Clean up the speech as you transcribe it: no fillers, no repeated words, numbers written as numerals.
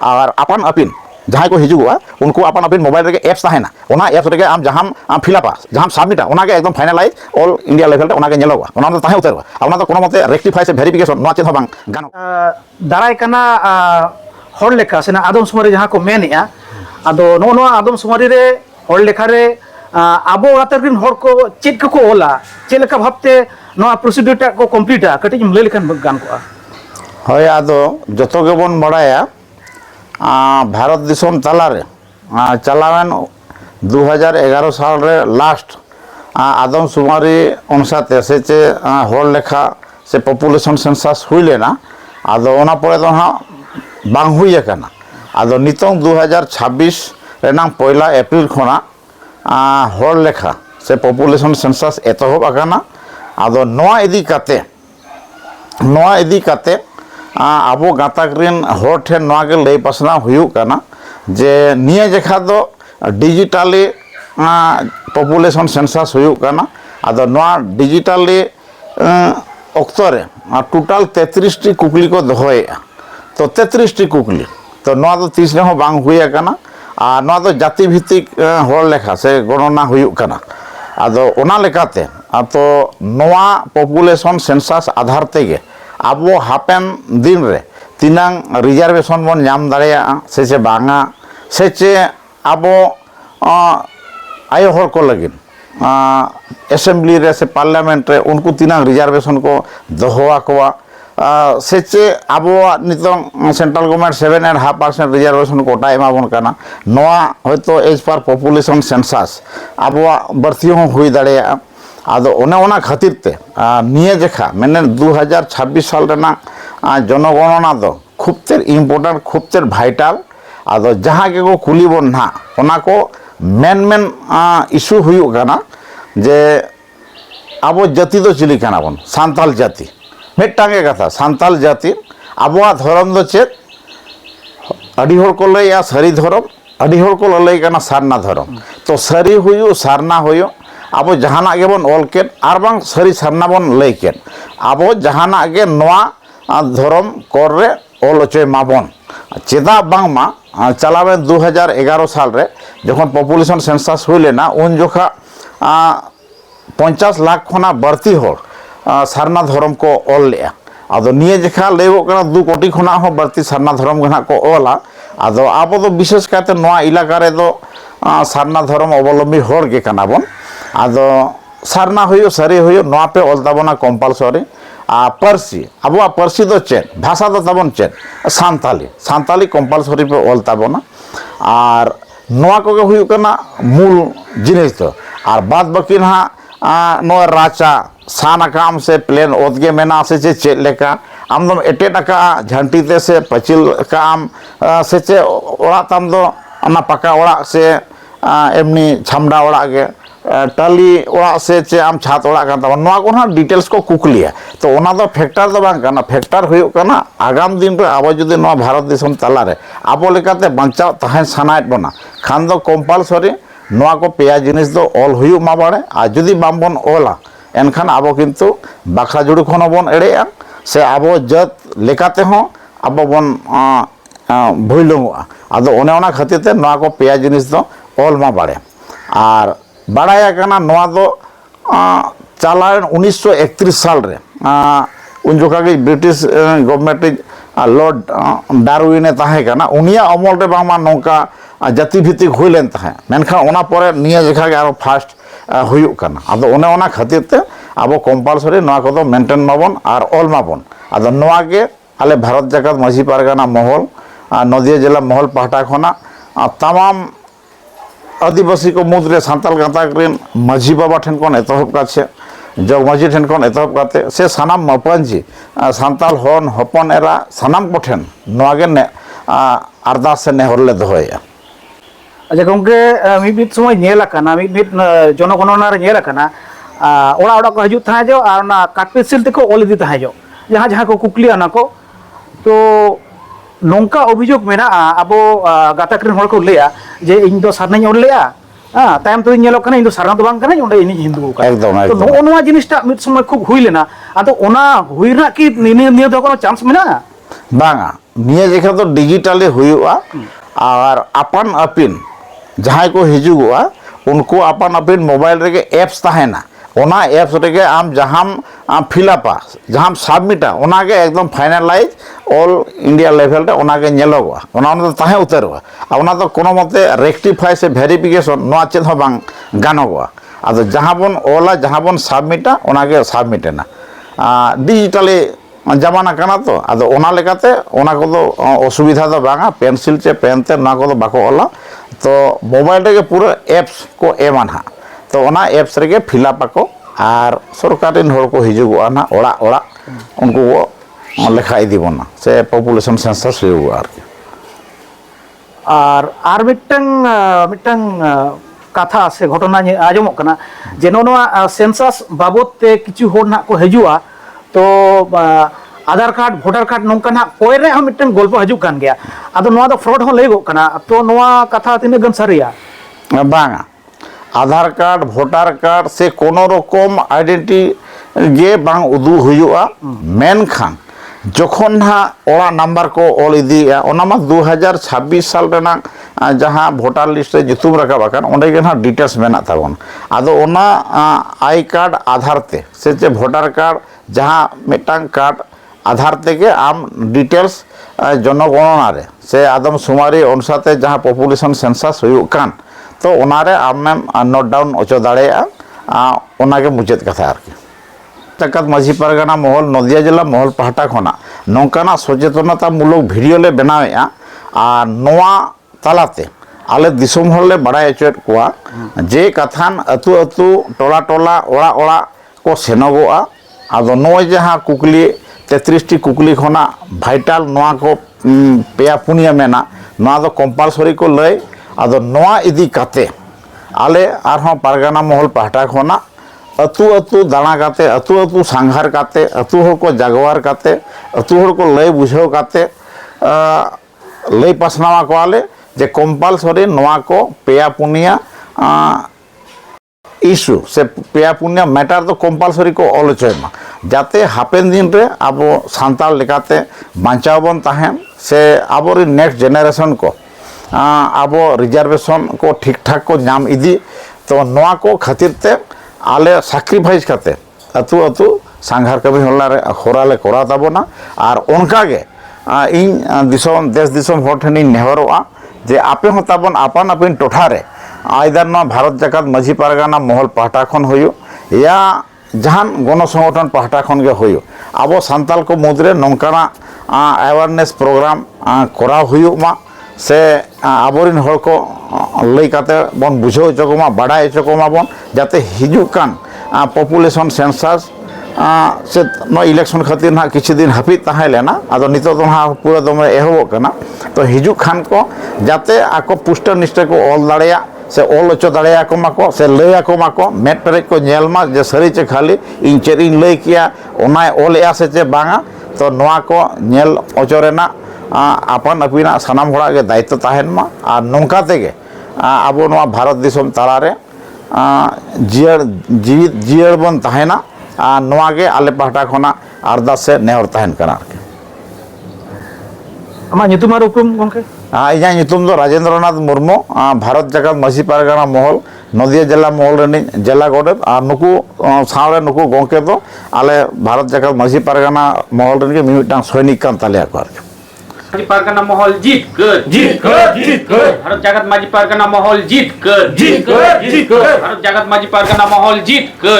और अपन अपिन जहाँ को हिजुआ उनको अपन अपिन मोबाइल रे एप्स ताहेना ओना एप्स रे आम जहाँ आम फिलअपा जहाँ सबमिटा ओना के एकदम फाइनलाइज ऑल इंडिया लेवल रे ओना के नेलोगा ओना दो ताहे उतरवा ओना दो कोनो मते रेक्टिफाई से वेरिफिकेशन नोआ चेद बांग गानो दाराय कना हर लेखा से आदम सुमारी जहाँ को मेनेआ आदो नो आदम सुमारी रे हर लेखा रे आबो गातरिन हर को चेक को ओला चे लेखा भाबते नो प्रोसीड्यूर को कंप्लीटा कटिज ले लेखन गान को हय आदो जतो के बन बड़ाया भारत दिसम तलारे चलावेन 2011 साल रे लास्ट आदम सुमारी अनुसाते से चे हर लेखा से पॉपुलेशन सेंसस हुई लेना आदो ओना परे तो हाँ बांग हुई कना आदो नितों 2026 रेनांग पहला अप्रैल खोना हर लेखा से पॉपुलेशन सेंसस एतहब आकाना आदो नोआ इदी काते आबो गाताक रिन हर ठेन नोआ के लई पासना हुयु कना जे निया जेखा दो डिजिटली पॉपुलेशन सेंसस हुयु कना आदो नोआ डिजिटली अक्तरे टोटल 33 टी कुकली को दोहया तो 33 टी कुकली तो नोआ दो 30 हो बांग हुई कना आ नोआ दो जाति भित्तिक हर लेखा से गणना हुयु कना आदो ओना लेकाते तो नोआ पॉपुलेशन सेंसस आधार तेगे आबो हापेन दिन रे तिनांग रिजर्वेशन बन नाम दाड़ेया से बांगा से आबो आयो हर को लगिन असेंबली रे से पार्लियामेंट रे उनको तिनांग रिजर्वेशन को दोहवा कोवा से आबो नितों सेंट्रल गवर्नमेंट 7.5% रिजर्वेशन कोटा एमाबन काना नोआ होयतो एज पर पॉपुलेशन सेंसस आबो बर्थियों हुई दाड़ेया आदो ओना खातिर ते निये जेखा मैंने 2026 साल रेना जनगणना दो खूब तेर इम्पोर्टेंट खूब तेर भाइटाल आदो जहाँ के को कुली बन ना ओना को मेन इशू हुयु काना जे आबो जाति दो चिली काना बन सांताल जाति मिटांगे कथा सांताल जाति आबोआ धर्म दो चेत अडी हर को लैया सारी धर्म अडी हर को लई काना सारना धर्म तो सारी हुयु सारना हुयु आबो जहाना के बन ऑल केन आर बांग सारी सारना बन लई केन आबो जहाना के नोआ धर्म कर रे ऑल चय माबन चेदा बांग मा चलावे 2011 साल रे जखन पॉपुलेशन सेंसस हुई लेना उन जोखा 50 लाख खना बढ़ती हो सारना धर्म को ऑल ले आदो निये जेखा लेगो कना 2 कोटी खना हो बढ़ती सारना धर्म गना को ऑला आदो आबो तो विशेष काते नोआ इलाका रे दो सारना धर्म अवलंबी होर के कना बन आदो सारना हुयो सारी हुयो नोआ पे ऑल ताबना कंपलसरी पर्सी आबो पर्सी दो चेन भाषा दो ताबन चेन सांताली कंपलसरी पे ऑल ताबना और नोआ को के हुयो कना मूल जिनिस तो और बाद बाकी ना नो राचा साना काम से प्लेन ओदगे मेना से चे लेका आम दम एटेट का झंटी ते से पचिल काम से चे ओड़ा तम दो ना पका ओड़ा से एमनी छमड़ा ओड़ा के टाली ओड़ा से चे आम छात ओड़ा का तब नोआ को ना डिटेल्स को कुकलिया तो ओना दो फैक्टर दो बांग करना फैक्टर हुयो करना आगाम दिन रे आबो जुदी नोआ भारत दिसम तला रे आबो लेकाते बंचाव तहां सानायत बना खान दो कंपलसरी नोआ को पेया जिनिस दो ऑल हुयु मा बाड़े आ जुदी बामबन ओला एनखान आबो किंतु बाखरा जुड़ी खन बन एड़ेया से आबो जत लेकाते हो आबो बन भइलंगआ आदो ओने ओना खातिर ते नोआ को पेया जिनिस दो ऑल मा बाड़े और बाड़ाया कना नोआ दो चालान 1931 साल रे उन जोखा के ब्रिटिश गवर्नमेंट लॉर्ड डार्विने ताहे कना उनिया अमल रे बामा नोका जाति भित्तिक हुई लेन ताहे मेनखान ओना परे निया जेखा के आरो फास्ट हुयु कना आदो ओने ओना खातिर ते आबो कंपलसरी नोआ को दो मेंटेन माबन और ऑल माबन आदो नोआ के आले भारत जगत माझी पारगाना महल नदिया जिला महल पाहटा खना तमाम आदिवासी को मुद्रे सांताल गाताक रिन माझी बाबा ठेन कोन एतहब काछे जग माझी ठेन कोन एतहब काते से सानाम मपंजी सांताल हन हपन एरा सानाम को ठेन नोआ के ने अरदास से नेहर ले दोहया अच्छा गंगे मिद समय नेला कना मिद जनगणना रे नेला कना ओड़ा ओड़ा को हजू था जो और ना काटपेसिल तक ओल दी था जो जहां जहां को कुकलिया ना को तो नौका अभियोग मेना आबो गाताक रेन हर को लेया जे इन दो सारनाኝ ओल लेया तायम तो नेलो कना इन दो सारना तो बांग कना ओंडे इन हिंदू का तो नो नोआ जिनिसटा मिद समय खूब हुई लेना आदो ओना हुई ना कि निने निये दो कोनो चांस मेना बांगा निये जेखा तो डिजिटली हुआ और अपन अपिन जहाँ को हिजुआ उनको अपन अपिन मोबाइल रे एप्स तहना ओना एप्स रे आम जहाँ फिलअपा जहाँ सबमिटा ओना के एकदम फाइनलाइज ऑल इंडिया लेवल रे ओना के नेलोगा ओना तो तहे उतरवा और ओना तो कोनो मते रेक्टिफाई से वेरिफिकेशन नोआ चेद हो बांग गानोगा आदो जहाँ बन ओला जहाँ बन सबमिटा ओना के सबमिटेना डिजिटली जमाना करना तो आदो ओना लेकाते ओना को तो असुविधा तो बांगा पेंसिल चे पेन ते ना को तो बाको ओला तो मोबाइल रे पूरा एप्स को एमान हा तो ओना एप्स रे फिलअप आको और सरकारी हर को हिजुआ ना ओड़ा ओड़ा उनको को लेखा इदी बना से पॉपुलेशन सेंसस हुआ और मिटंग कथा से घटना आजमोग कना जे नोआ सेंसस बाबद ते किछु होर ना को हिजुआ तो आधार कार्ड भोटर कार्ड नौका कोई रे हम मिटन गल्प हजू कान गया आदो नोआ दो फ्रॉड हो लेगो कना तो नोआ कथा तिने गन सरिया बांगा आधार कार्ड भोटर कार्ड से कोनो रकम आइडेंटिटी गे बांग उदू हुआ मेन खान जखन हा ओड़ा नंबर को ऑल इदिया ओना मा 2026 साल रेना जहाँ भोटर लिस्ट रे जुतुम रखा बाकान ओंडे गे ना डिटेल्स मेना ताबन आदो ओना आई कार्ड आधार ते से जे भोटर कार्ड जहाँ मिटांग कार्ड आधार ते के आम डिटेल्स जनगणना रे से आदम सुमारी अनुसाते जहाँ पॉपुलेशन सेंसस हुयुग कान तो ओनारे आम नोट डाउन ओचो दाड़ेया ओनागे मुचाद कथा आरकी चकात माझी पारगाना महल नदिया जिला महल पाहटा खना नौकाना सचेतनता मूलक भिडियो ले बनावेआ और नोआ तालाते आले दिसोम हर ले बड़ाय अचोएट कोआ जे कथान अतु अतु टोला टोला ओड़ा ओड़ा को सेनोगोआ आदो नोय जहाँ कुकली 33 टी कुकली खना भाइटाल नोआ को पेया पुनिया मेना नोआ दो कंपलसरी को लय आदो नोआ इदी काते आले आरहों पारगाना महल पाहटा खना अतु अतु दाना काते अतु अतु सांघार काते अतु हर को जागवार काते अतु हर को लय बुझाव काते लय पासनावा को आले जे कंपलसरी नोआ को पेया पुनिया इशू से पेया पुनिया मैटर तो कंपलसरी को ऑलोचयमा जाते हापेन दिन रे आबो सांताल लेकाते बांचाव बन ताहेन से आबो रे नेक्स्ट जेनरेशन को आबो रिजर्वेशन को ठीक ठाक को नाम इदी तो नोआ को खातिर ते आले सैक्रिफाइस करते अतु अतु सांघार कभी होराले करा ताबोना और उनका गे इन दिसोम देश दिसोम हर ठेनी नेहरोआ जे आपे हो ताबन आपन अपन टोठा रे आइदार ना भारत जाकात माझी पारगाना महल पाहटा खन होयो या जहान गण संगठन पाहटा खन गे होयो आबो सांताल को मुद्रे नौकाना अवेयरनेस प्रोग्राम करा होयो मा से आबोरिन हर को लई काते बन बुझाव चकोमा बाडाय चकोमा बन जाते हिजुकान पॉपुलेशन सेंसस से नो इलेक्शन खातिर ना किछि दिन हाफिज ताहे लेना आदो नितो तो हा पूरा दमे एहबो कना तो हिजु खान को जाते आको पुष्ट निष्ठा को ऑल दाड़ेया से ऑल ओचो दाड़ेया को माको से लया को माको मेट पेरेज को नेलमा जे सरी चे खाली इन चेरिन लय किया ओनाय ऑल या से चे बांगा तो नोआ को नेल ओचोरेना आपन अपिना सानाम होड़ा के दायित्व ताहेन मा और नौका तेगे आबो नोआ भारत दिसोम तालारे जियर बन ताहेना और नोआ के आले पाहटा खना अरदास से नेहर ताहेन कना आमा नितुम आर उपरुम गंके इजा नितुम दो राजेंद्रनाथ मुर्मू भारत जाकात माझी पारगाना महल नदिया जिला महल रेनी जिला गोडेत और नुकु सावरे नुकु गंके दो आले भारत जाकात माझी पारगाना महल रेनी के मिमिटां सैनिक कान तालेया को आरके माझी पारगाना महल जीत कर भारत जागत माझी पारगाना महल जीत कर भारत जागत माझी पारगाना महल जीत कर